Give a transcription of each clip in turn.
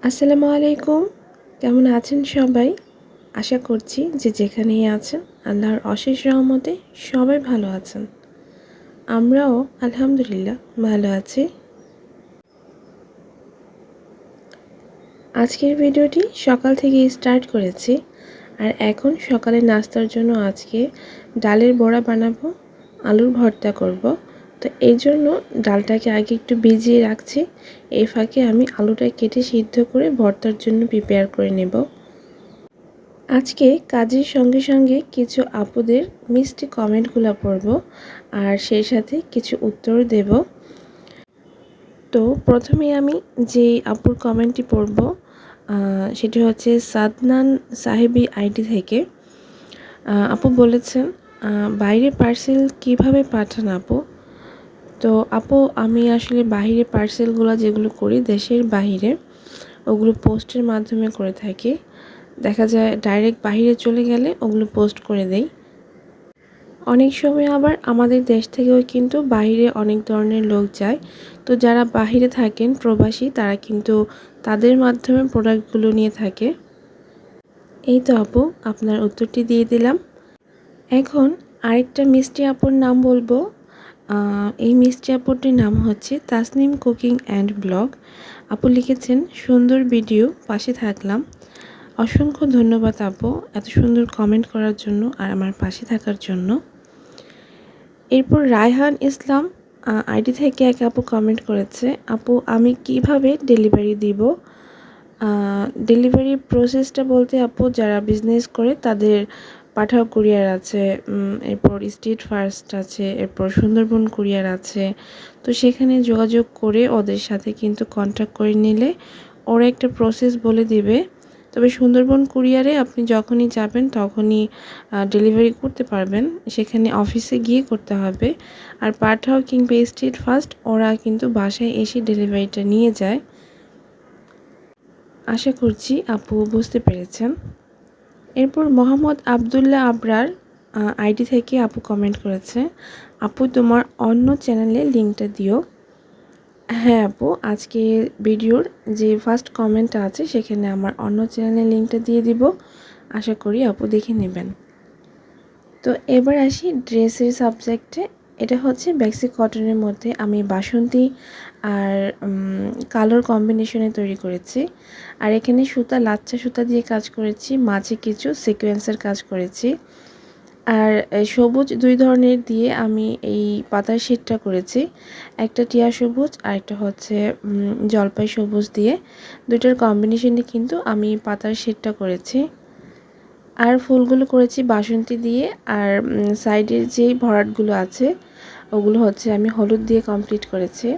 আসসালামু আলাইকুম। কেমন আছেন সবাই? আশা করছি যে যেখানেই আছেন আল্লাহর অশেষ রহমতে সবাই ভালো আছেন। আমরাও আলহামদুলিল্লাহ ভালো আছি। আজকের ভিডিওটি সকাল থেকেই স্টার্ট করেছি। আর এখন সকালে নাস্তার জন্য আজকে ডালের বড়া বানাবো, আলুর ভর্তা করব। তো এই জন্য ডালটাকে আগে একটু ভিজিয়ে রাখছি। এই ফাঁকে আমি আলুটা কেটে সিদ্ধ করে ভর্তার জন্য প্রিপেয়ার করে নেব। আজকে কাজের সঙ্গে সঙ্গে কিছু আপুদের মিষ্টি কমেন্টগুলো পড়ব আর সেই সাথে কিছু উত্তর দেব। তো প্রথমে আমি যে আপুর কমেন্টটি পড়ব সেটি হচ্ছে সাদনান সাহেবী আইডি থেকে। আপু বলেছেন, বাইরে পার্সেল কিভাবে পাঠান আপু? তো আপু, আমি আসলে বাইরে পার্সেলগুলো যেগুলো করি দেশের বাইরে, ওগুলো পোস্টের মাধ্যমে করে থাকি। দেখা যায় ডাইরেক্ট বাইরে চলে গেলে ওগুলো পোস্ট করে দেই। অনেক সময় আবার আমাদের দেশ থেকেও কিন্তু বাইরে অনেক ধরনের লোক যায়। তো যারা বাইরে থাকেন প্রবাসী, তারা কিন্তু তাদের মাধ্যমে প্রোডাক্টগুলো নিয়ে থাকে। এই তো আপু, আপনার উত্তরটি দিয়ে দিলাম। এখন আরেকটা মিষ্টি আপুর নাম বলবো। এই মিষ্টি আপুটির নাম হচ্ছে তাসনিম কুকিং অ্যান্ড ব্লগ। আপু লিখেছেন, সুন্দর ভিডিও, পাশে থাকলাম। অসংখ্য ধন্যবাদ আপু, এত সুন্দর কমেন্ট করার জন্য আর আমার পাশে থাকার জন্য। এরপর রায়হান ইসলাম আইডি থেকে এক আপু কমেন্ট করেছে, আপু আমি কিভাবে ডেলিভারি দিব? ডেলিভারি প্রসেসটা বলতে আপু, যারা বিজনেস করে তাদের পাঠাও কুরিয়ার আছে, এরপর স্ট্রিট ফার্স্ট আছে, এরপর সুন্দরবন কুরিয়ার আছে। তো সেখানে যোগাযোগ করে ওদের সাথে কিন্তু কন্ট্যাক্ট করে নিলে ওরা একটা প্রসেস বলে দিবে। তবে সুন্দরবন কুরিয়ারে আপনি যখনই যাবেন তখনই ডেলিভারি করতে পারবেন, সেখানে অফিসে গিয়ে করতে হবে। আর পাঠাও কিংবা স্ট্রিট ফার্স্ট ওরা কিন্তু বাসায় এসে ডেলিভারিটা নিয়ে যায়। আশা করছি আপু বুঝতে পেরেছেন। এরপর মোহাম্মদ আবদুল্লাহ আবরার আইডি থেকে আপু কমেন্ট করেছে, আপু তোমার অন্য চ্যানেলে লিঙ্কটা দিও। হ্যাঁ আপু, আজকে ভিডিওর যে ফার্স্ট কমেন্টটা আছে সেখানে আমার অন্য চ্যানেলের লিঙ্কটা দিয়ে দিব। আশা করি আপু দেখে নেবেন। তো এবার আসি ড্রেসের সাবজেক্টে। এটা হচ্ছে বেক্সি কটনের মধ্যে আমি বাসন্তী আর কালোর কম্বিনেশনে তৈরি করেছি। আর এখানে সুতা লাচ্চা সুতা দিয়ে কাজ করেছি, মাঝে কিছু সিকোয়েন্সের কাজ করেছি। আর সবুজ দুই ধরনের দিয়ে আমি এই পাতার শেডটা করেছি, একটা টিয়া সবুজ আর একটা হচ্ছে জলপাই সবুজ দিয়ে। দুইটার কম্বিনেশনে কিন্তু আমি পাতার শেডটা করেছি। আর ফুলগুলো করেছি বাসন্তী দিয়ে। আর সাইডের যেই ভরাটগুলো আছে ওগুলো হচ্ছে আমি হলুদ দিয়ে কমপ্লিট করেছি।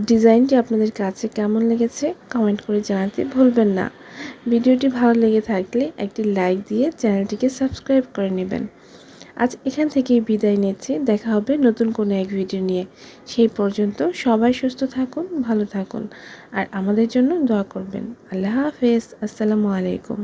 ডিজাইনটি আপনাদের কাছে কেমন লেগেছে কমেন্ট করে জানাতে ভুলবেন না। ভিডিওটি ভালো লেগে থাকলে একটি লাইক দিয়ে চ্যানেলটিকে সাবস্ক্রাইব করে নেবেন। আজ এখান থেকেই বিদায় নিচ্ছি, দেখা হবে নতুন কোনো এক ভিডিও নিয়ে। সেই পর্যন্ত সবাই সুস্থ থাকুন, ভালো থাকুন আর আমাদের জন্য দোয়া করবেন। আল্লাহ হাফেজ। আসসালামু আলাইকুম।